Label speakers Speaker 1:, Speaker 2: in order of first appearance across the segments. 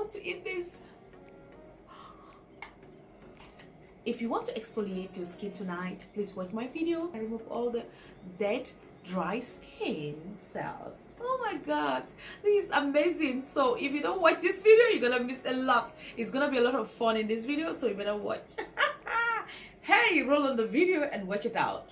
Speaker 1: want to eat this. If you want to exfoliate your skin tonight, please watch my video and remove all the dead dry skin cells. Oh my god, this is amazing. So if you don't watch this video, you're gonna miss a lot. It's gonna be a lot of fun in this video, so you better watch. Hey, roll on the video and watch it out.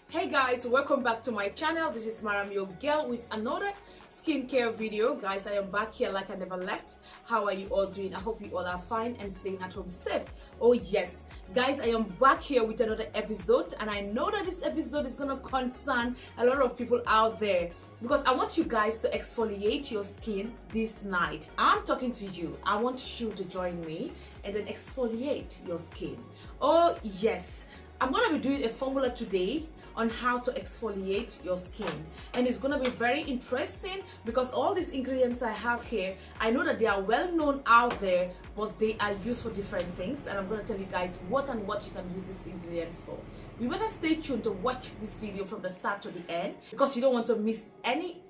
Speaker 1: Hey guys, welcome back to my channel. This is Maram, your girl, with another skincare video. Guys, I am back here like I never left. How are you all doing? I hope you all are fine and staying at home safe. Oh yes, guys, I am back here with another episode, and I know that this episode is gonna concern a lot of people out there because I want you guys to exfoliate your skin this night. I'm talking to you. I want you to join me and then exfoliate your skin. Oh yes, I'm gonna be doing a formula today on how to exfoliate your skin, and it's gonna be very interesting because all these ingredients I have here, I know that they are well known out there, but they are used for different things, and I'm gonna tell you guys what you can use these ingredients for. You better stay tuned to watch this video from the start to the end because you don't want to miss any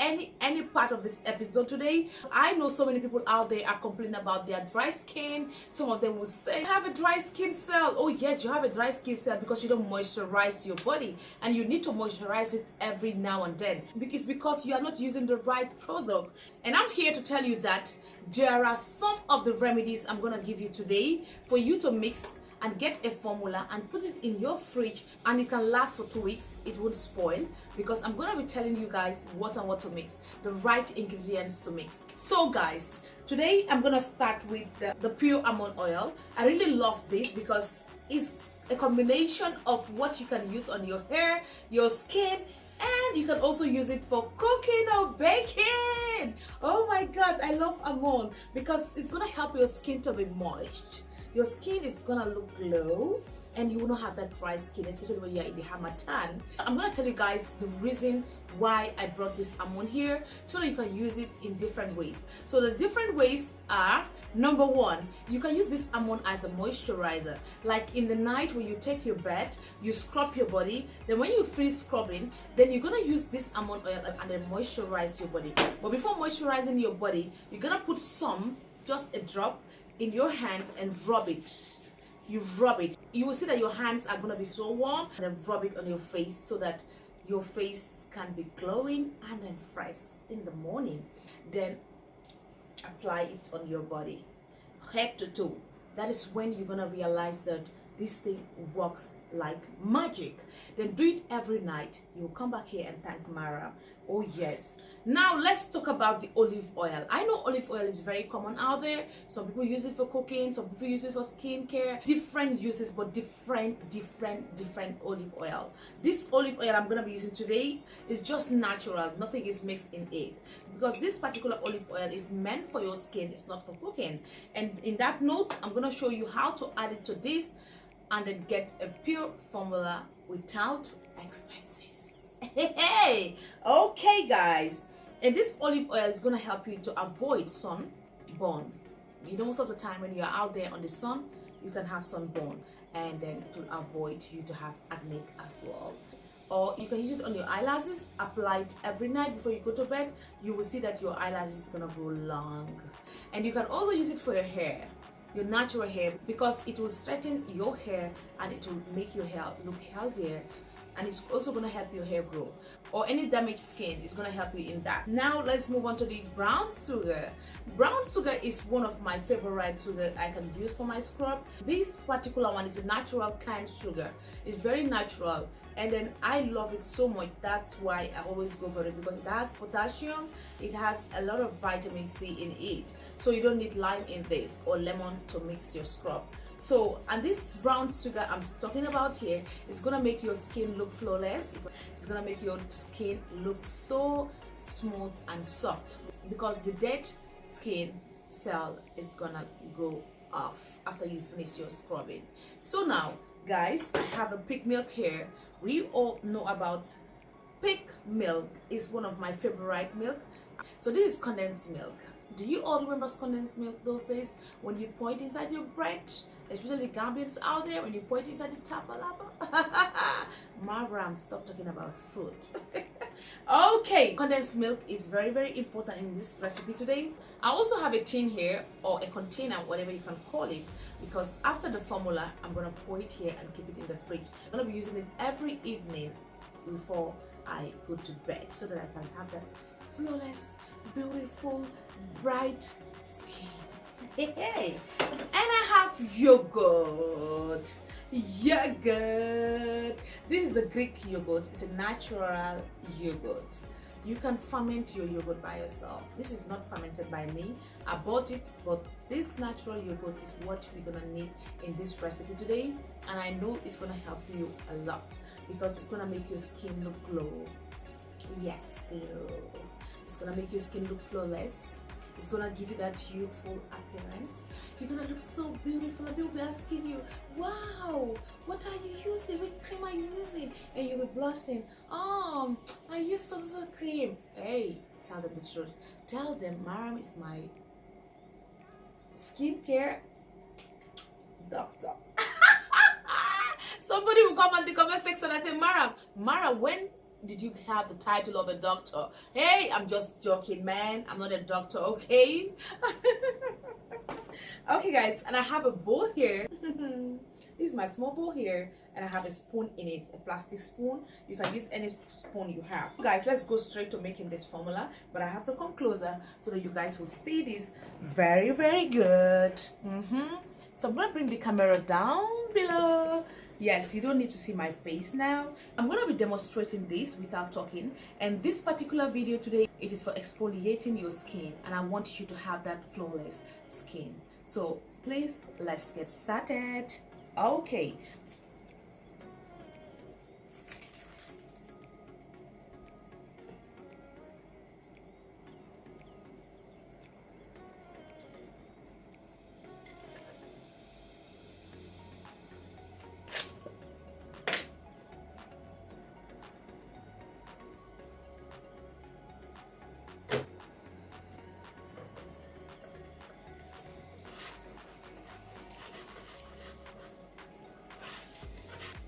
Speaker 1: part of this episode today. I know so many people out there are complaining about their dry skin. Some of them will say, I have a dry skin cell. Oh yes, you have a dry skin cell because you don't moisturize your body, and you need to moisturize it every now and then. It's because you are not using the right product. And I'm here to tell you that there are some of the remedies I'm gonna give you today for you to mix and get a formula and put it in your fridge, and it can last for 2 weeks. It won't spoil because I'm gonna be telling you guys what to mix, the right ingredients to mix. So guys, today I'm gonna start with the pure almond oil. I really love this because it's a combination of what you can use on your hair, your skin, and you can also use it for cooking or baking. Oh my god, I love almond because it's gonna help your skin to be moist. Your skin is gonna look glow and you will not have that dry skin, especially when you're in the Hamatan. I'm gonna tell you guys the reason why I brought this almond here so that you can use it in different ways. So the different ways are, number one, you can use this almond as a moisturizer. Like in the night when you take your bath, you scrub your body, then when you finish scrubbing, then you're gonna use this almond oil and then moisturize your body. But before moisturizing your body, you're gonna put some, just a drop, in your hands and rub it. You rub it. You will see that your hands are gonna be so warm, and then rub it on your face so that your face can be glowing and then fresh in the morning. Then apply it on your body, head to toe. That is when you're gonna realize that this thing works like magic. Then do it every night. You'll come back here and thank Mara. Oh yes. Now let's talk about the olive oil. I know olive oil is very common out there. Some people use it for cooking, some people use it for skincare. Different uses, but different olive oil. This olive oil I'm gonna be using today is just natural. Nothing is mixed in it because this particular olive oil is meant for your skin. It's not for cooking. And in that note, I'm gonna show you how to add it to this and then get a pure formula without expenses. Hey, okay guys, and this olive oil is going to help you to avoid sunburn. You know, most of the time when you're out there on the sun, you can have sunburn, and then it will avoid you to have acne as well. Or you can use it on your eyelashes. Apply it every night before you go to bed. You will see that your eyelashes is going to grow long. And you can also use it for your hair, your natural hair, because it will straighten your hair and it will make your hair look healthier, and it's also going to help your hair grow. Or any damaged skin is going to help you in that. Now let's move on to the brown sugar. Brown sugar is one of my favorite sugar I can use for my scrub. This particular one is a natural kind sugar. It's very natural, and then I love it so much. That's why I always go for it, because it has potassium, it has a lot of vitamin C in it, so you don't need lime in this or lemon to mix your scrub. So, and this brown sugar I'm talking about here is gonna make your skin look flawless. It's gonna make your skin look so smooth and soft because the dead skin cell is gonna go off after you finish your scrubbing. So now guys, I have a pig milk here. We all know about Peak milk is one of my favorite milk. So this is condensed milk. Do you all remember condensed milk those days when you pour it inside your bread? Especially Gambians out there, when you pour it inside the tapalapa. Maram, stop talking about food. Okay, condensed milk is very important in this recipe today. I also have a tin here, or a container, whatever you can call it, because after the formula I'm gonna pour it here and keep it in the fridge. I'm gonna be using it every evening before I go to bed, so that I can have that flawless, beautiful, bright skin. Hey. And I have yogurt. This is the Greek yogurt. It's a natural yogurt. You can ferment your yogurt by yourself. This is not fermented by me. I bought it, but this natural yogurt is what we're gonna need in this recipe today, and I know it's gonna help you a lot because it's gonna make your skin look glow. Yes, glow. It's gonna make your skin look flawless. It's gonna give you that youthful appearance. You're gonna look so beautiful, and people will be asking you, wow, what are you using? What cream are you using? And you'll be blushing, I use so cream. Hey, tell them the truth. Tell them Maram is my skincare doctor. Somebody will come on the comment section and say, Maram, when did you have the title of a doctor? Hey, I'm just joking, man. I'm not a doctor, okay? Okay, guys, and I have a bowl here. This is my small bowl here, and I have a spoon in it, a plastic spoon. You can use any spoon you have. Guys, let's go straight to making this formula, but I have to come closer so that you guys will see this very good. So I'm gonna bring the camera down below. Yes, you don't need to see my face now. I'm going to be demonstrating this without talking, and this particular video today, it is for exfoliating your skin, and I want you to have that flawless skin. So please, let's get started. Okay.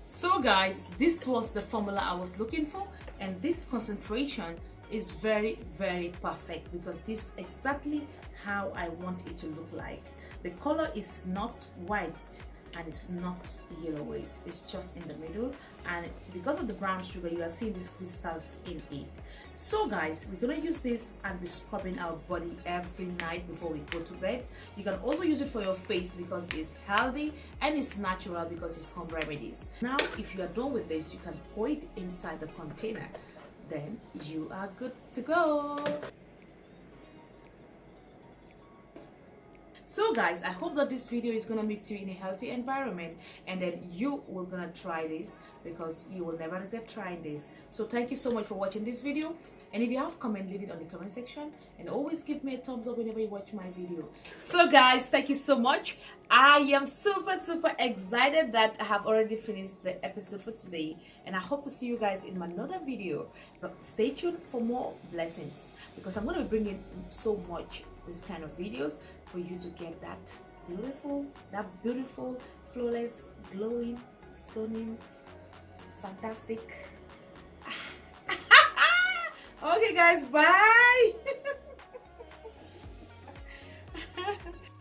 Speaker 1: So guys, this was the formula I was looking for, and this concentration is very perfect because this is exactly how I want it to look like. The color is not white and it's not yellowish, it's just in the middle, and because of the brown sugar you are seeing these crystals in it. So guys, we're gonna use this and be scrubbing our body every night before we go to bed. You can also use it for your face because it's healthy and it's natural because it's home remedies. Now if you are done with this, you can pour it inside the container, then you are good to go. So guys, I hope that this video is gonna meet you in a healthy environment, and then you will gonna try this because you will never regret trying this. So thank you so much for watching this video, and if you have comment, leave it on the comment section, and always give me a thumbs up whenever you watch my video. So guys, thank you so much. I am super excited that I have already finished the episode for today, and I hope to see you guys in another video. But stay tuned for more blessings because I'm going to be bringing so much this kind of videos for you to get that beautiful, flawless, glowing, stunning, fantastic. Okay guys, bye.